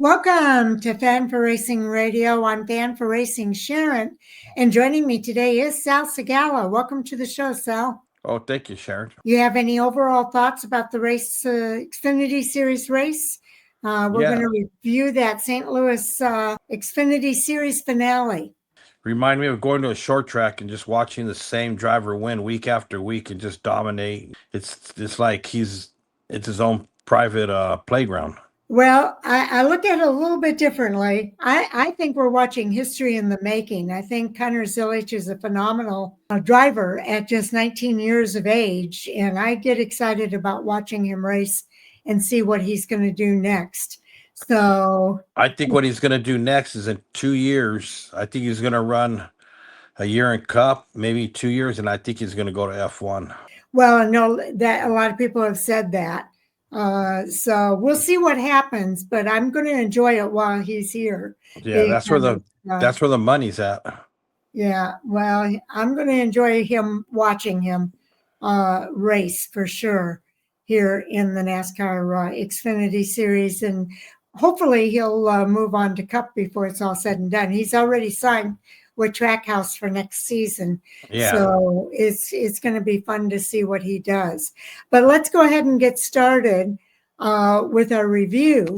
Welcome to Fan for Racing Radio. I'm Fan for Racing Sharon, and joining me today is Sal Segala. Welcome to the show, Sal. Oh, thank you, Sharon. You have any overall thoughts about the race, Xfinity Series race? We're going to review that St. Louis Xfinity Series finale. Remind me of going to a short track and just watching the same driver win week after week and just dominate. It's like it's his own private playground. Well, I look at it a little bit differently. I think we're watching history in the making. I think Connor Zilisch is a phenomenal driver at just 19 years of age, and I get excited about watching him race and see what he's going to do next. So I think what he's going to do next is in 2 years. I think he's going to run a year in Cup, maybe 2 years, and I think he's going to go to F1. Well, I know that a lot of people have said that. So we'll see what happens, but I'm going to enjoy it while he's here. Yeah, that's where the money's at. Yeah, well, I'm going to enjoy watching him race for sure here in the NASCAR Xfinity Series, and hopefully he'll move on to Cup before it's all said and done. He's already signed with Trackhouse for next season. Yeah. So it's going to be fun to see what he does. But let's go ahead and get started with our review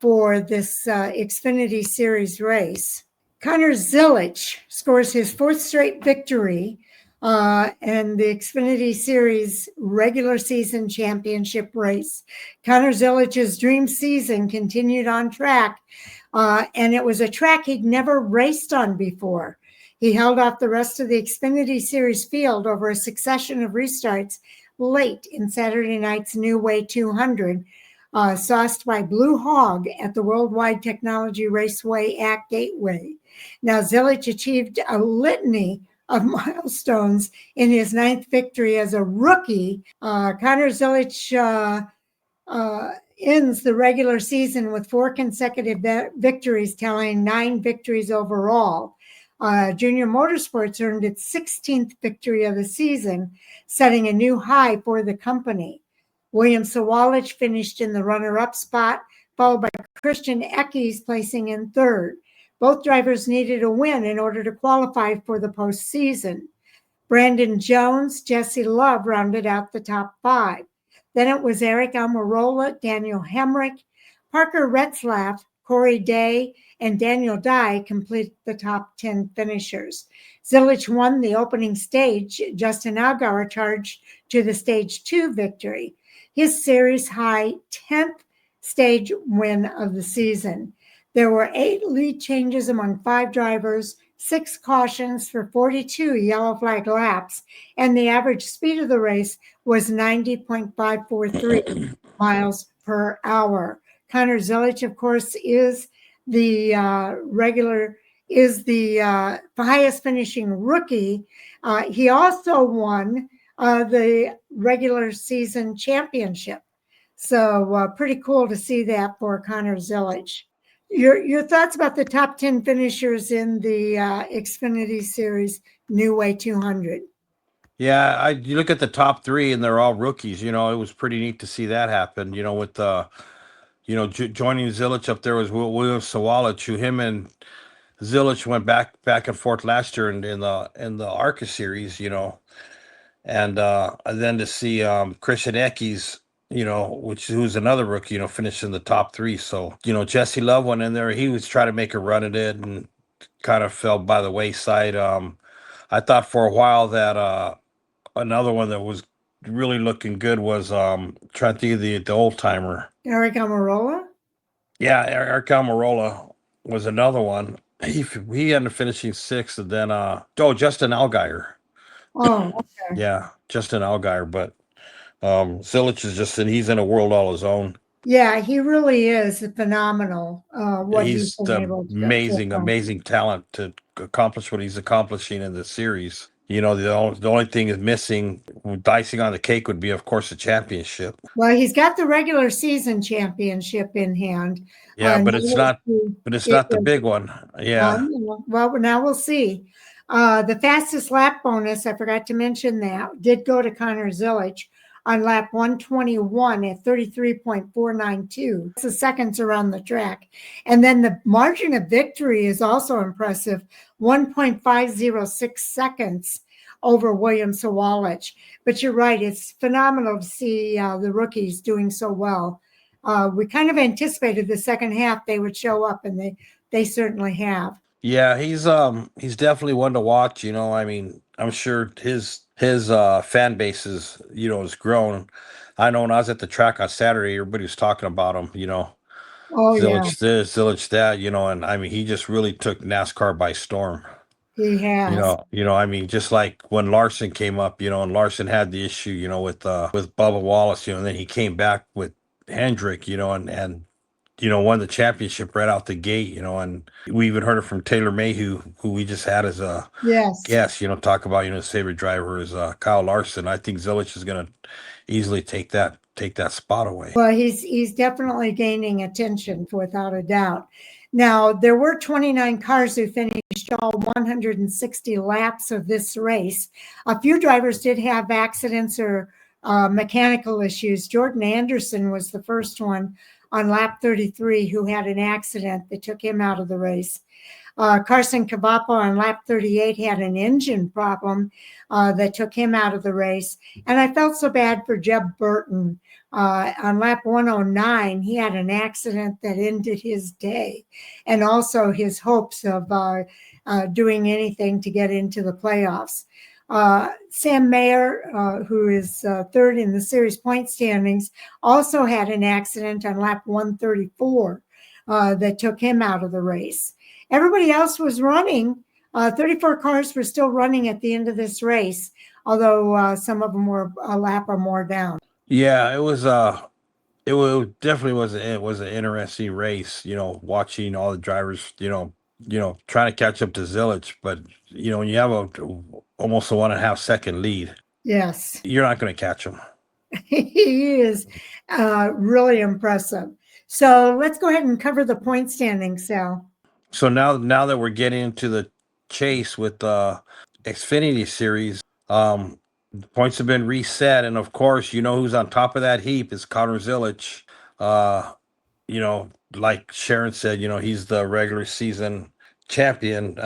for this Xfinity Series race. Connor Zilisch scores his fourth straight victory in the Xfinity Series regular season championship race. Connor Zilisch's dream season continued on track. And it was a track he'd never raced on before. He held off the rest of the Xfinity Series field over a succession of restarts late in Saturday night's New Way 200, sauced by Blue Hog at the Worldwide Technology Raceway at Gateway. Now, Zilisch achieved a litany of milestones in his ninth victory as a rookie. Connor Zilisch ends the regular season with 4 consecutive victories, tallying 9 victories overall. Junior Motorsports earned its 16th victory of the season, setting a new high for the company. William Sawalich finished in the runner-up spot, followed by Christian Eckes placing in third. Both drivers needed a win in order to qualify for the postseason. Brandon Jones, Jesse Love rounded out the top 5. Then it was Eric Almirola, Daniel Hemrick, Parker Retzlaff, Corey Day, and Daniel Dye complete the top 10 finishers. Zilisch won the opening stage. Justin Allgaier charged to the stage 2 victory, his series high 10th stage win of the season. There were 8 lead changes among 5 drivers, 6 cautions for 42 yellow flag laps, and the average speed of the race was 90.543 miles per hour. Connor Zilisch, of course, is the highest finishing rookie. He also won the regular season championship. So pretty cool to see that for Connor Zilisch. Your thoughts about the top 10 finishers in the Xfinity Series New Way 200? Yeah, you look at the top 3 and they're all rookies. It was pretty neat to see that happen. With joining Zilisch up there was William Sawalich, who him and Zilisch went back and forth last year in the ARCA series. And then to see Christian Eckes, who's another rookie, finished in the top 3. So, Jesse Love went in there. He was trying to make a run at it and kind of fell by the wayside. I thought for a while that another one that was really looking good was trying to think of the old timer. Eric Almirola? Yeah, Eric Almirola was another one. He ended up finishing 6th, and then Justin Allgaier. Oh, okay. Yeah, Justin Allgaier, but Zilisch is he's in a world all his own. Yeah, he really is phenomenal. What he's amazing talent to accomplish what he's accomplishing in the series. The only thing is missing, icing on the cake would be, of course, the championship. Well, he's got the regular season championship in hand. Yeah, but it's not the big one. Yeah. Well, now we'll see. The fastest lap bonus, I forgot to mention that, did go to Connor Zilisch. on lap 121 at 33.492. That's the seconds around the track. And then the margin of victory is also impressive, 1.506 seconds over William Sawalich. But you're right, it's phenomenal to see the rookies doing so well. We kind of anticipated the second half they would show up, and they certainly have. Yeah, he's definitely one to watch. I mean, I'm sure his fan base has grown. I know when I was at the track on Saturday, everybody was talking about him. Oh, yeah, Zilisch this, Zilisch that. And I mean, he just really took NASCAR by storm. he has. I mean, just like when Larson came up, and Larson had the issue, with Bubba Wallace, and then he came back with Hendrick, and won the championship right out the gate, and we even heard it from Taylor Mayhew, who we just had as a Yes. guest, talk about, his favorite driver is Kyle Larson. I think Zilisch is going to easily take that spot away. Well, he's definitely gaining attention without a doubt. Now, there were 29 cars who finished all 160 laps of this race. A few drivers did have accidents or mechanical issues. Jordan Anderson was the first one on lap 33 who had an accident that took him out of the race. Carson Cavapo on lap 38 had an engine problem that took him out of the race. And I felt so bad for Jeb Burton. On lap 109, he had an accident that ended his day and also his hopes of doing anything to get into the playoffs. Sam Mayer, who is third in the series point standings, also had an accident on lap 134 that took him out of the race. Everybody else was running. 34 cars were still running at the end of this race, although some of them were a lap or more down. Yeah, definitely was an interesting race, watching all the drivers, trying to catch up to Zilisch, but when you have almost a 1.5 second lead, yes, you're not going to catch him. He is really impressive. So let's go ahead and cover the point standings, Sal. So now that we're getting into the chase with the Xfinity Series, points have been reset, and of course, who's on top of that heap is Connor Zilisch. Like Sharon said, he's the regular season champion.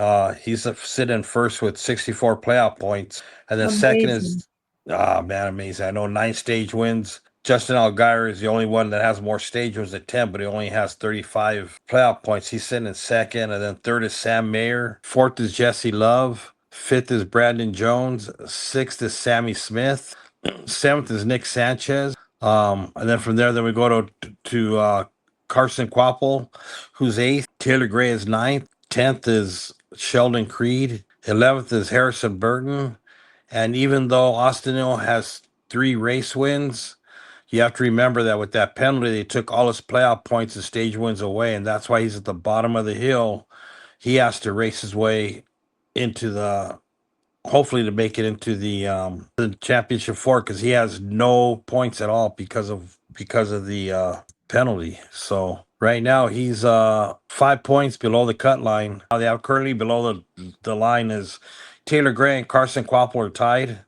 He's sitting first with 64 playoff points, and then second is amazing. I know 9 stage wins. Justin Allgaier is the only one that has more stage wins at 10, but he only has 35 playoff points. He's sitting in second, and then third is Sam Mayer. Fourth is Jesse Love. Fifth is Brandon Jones. Sixth is Sammy Smith. Seventh is Nick Sanchez. And then from there, we go to Carson Quapple, who's 8th. Taylor Gray is 9th. 10th is Sheldon Creed. 11th is Harrison Burton. And even though Austin Hill has 3 race wins, you have to remember that with that penalty, they took all his playoff points and stage wins away, and that's why he's at the bottom of the hill. He has to race his way into hopefully to make it into the championship 4, because he has no points at all because of the penalty. So right now he's 5 points below the cut line. Now they have currently below the line is Taylor Gray and Carson Quapple are tied.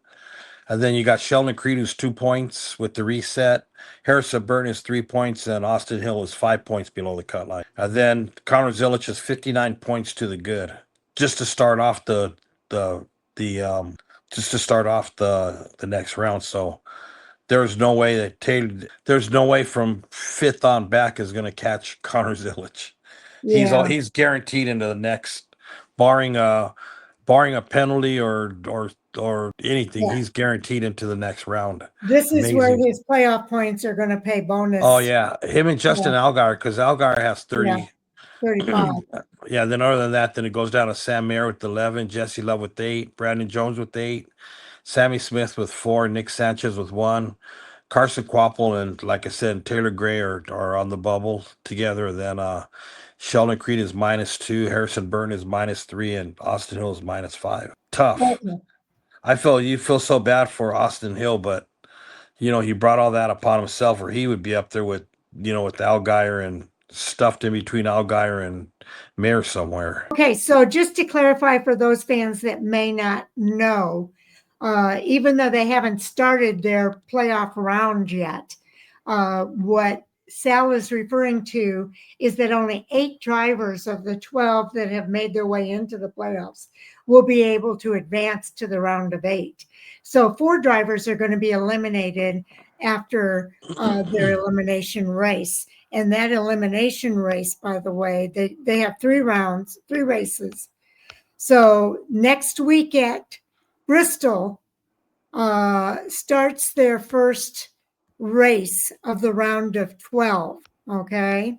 And then you got Sheldon Creed, who's 2 points with the reset. Harrison Burton is 3 points, and Austin Hill is 5 points below the cut line. And then Connor Zilisch is 59 points to the good. Just to start off the next round. So there's no way from 5th on back is going to catch Connor Zilisch. Yeah. He's guaranteed into the next, barring a penalty or anything. He's guaranteed into the next round. This is where his playoff points are going to pay bonus. Oh yeah, him and Justin Allgaier, because Allgaier has 30. 35. Yeah, then other than that, then it goes down to Sam Mayer with 11, Jesse Love with 8, Brandon Jones with 8, Sammy Smith with 4, Nick Sanchez with 1, Carson Quapple and, like I said, Taylor Gray are on the bubble together. Then Sheldon Creed is -2, Harrison Burton is -3, and Austin Hill is -5. Tough. You feel so bad for Austin Hill, but he brought all that upon himself, or he would be up there with Allgaier and stuffed in between Allgaier and Mayer somewhere. Okay, so just to clarify for those fans that may not know, even though they haven't started their playoff round yet. What Sal is referring to is that only 8 drivers of the 12 that have made their way into the playoffs will be able to advance to the round of 8. So 4 drivers are going to be eliminated after their elimination race. And that elimination race, by the way, they have 3 rounds, 3 races. So next week at Bristol starts their first race of the round of 12. Okay.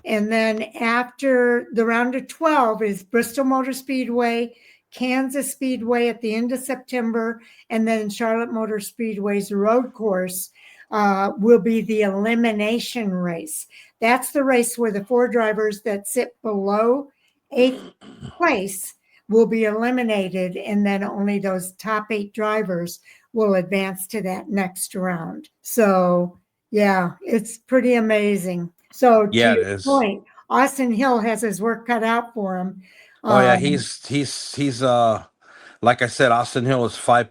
And then after the round of 12 is Bristol Motor Speedway, Kansas Speedway at the end of September, and then Charlotte Motor Speedway's road course will be the elimination race. That's the race where the 4 drivers that sit below 8th place will be eliminated, and then only those top 8 drivers will advance to that next round. So, yeah, it's pretty amazing. So, to Yeah, it your is. point, Austin Hill has his work cut out for him. Oh yeah, he's like I said, Austin Hill is 5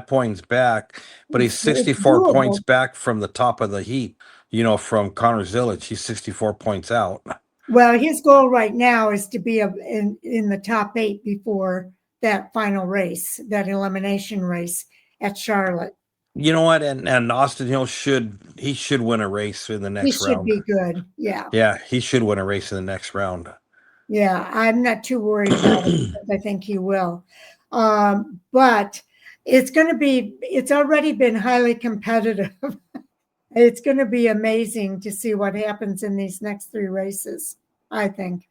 points back, but he's It's 64 points doable. back from the top of the heap. You know, from Connor Zilisch, he's 64 points out. Well, his goal right now is to be in the top 8 before that final race, that elimination race at Charlotte. You know what? And Austin Hill should win a race in the He next should round. be good. Yeah. Yeah, he should win a race in the next round. Yeah, I'm not too worried about it because I think he will. But it's already been highly competitive. It's going to be amazing to see what happens in these next 3 races, I think.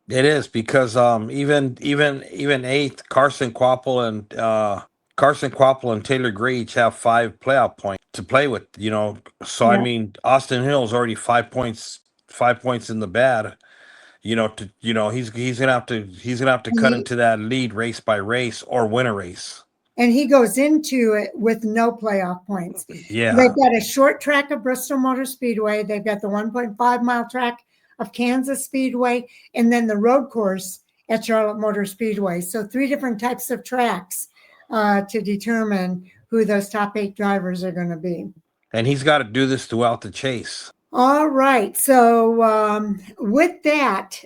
It is because even 8th, Carson Quapple and Taylor Gray each have 5 playoff points to play with, you know. So I Yeah. mean, Austin Hill's already 5 points in the bad. You know, he's gonna have to And cut he, into that lead race by race or win a race. and he goes into it with no playoff points. Yeah. They've got a short track of Bristol Motor Speedway. They've got the 1.5-mile track of Kansas Speedway, and then the road course at Charlotte Motor Speedway. So 3 different types of tracks to determine who those top 8 drivers are going to be. And he's got to do this throughout the chase. All right. So with that,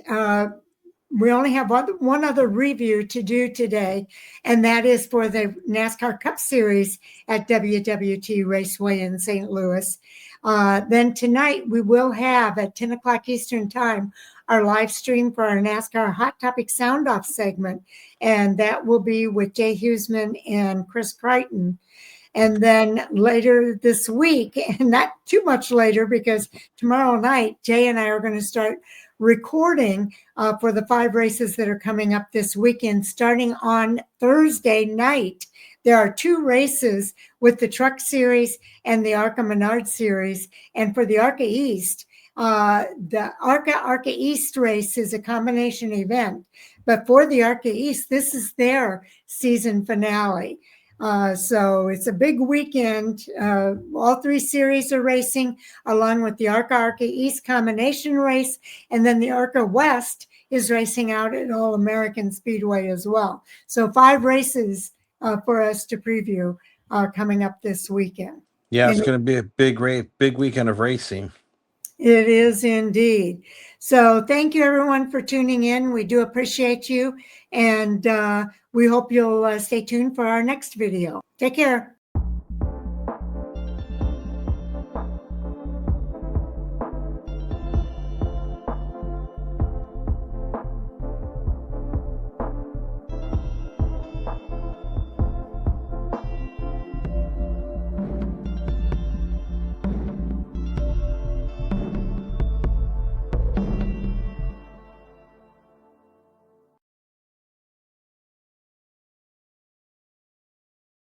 we only have one other review to do today, and that is for the NASCAR Cup Series at WWT Raceway in St. Louis. Then tonight we will have at 10 o'clock Eastern Time our live stream for our NASCAR Hot Topic Sound Off segment, and that will be with Jay Huseman and Chris Crichton. And then later this week, and not too much later because tomorrow night, Jay and I are going to start recording for the 5 races that are coming up this weekend, starting on Thursday night. There are 2 races with the Truck Series and the ARCA Menard Series. And for the ARCA East, the ARCA East race is a combination event. But for the ARCA East, this is their season finale. So it's a big weekend. All 3 series are racing, along with the ARCA East combination race. And then the ARCA West is racing out at All American Speedway as well. So 5 races for us to preview coming up this weekend. Yeah, it's going to be a big weekend of racing. It is indeed. So thank you, everyone, for tuning in. We do appreciate you, and we hope you'll stay tuned for our next video. Take care.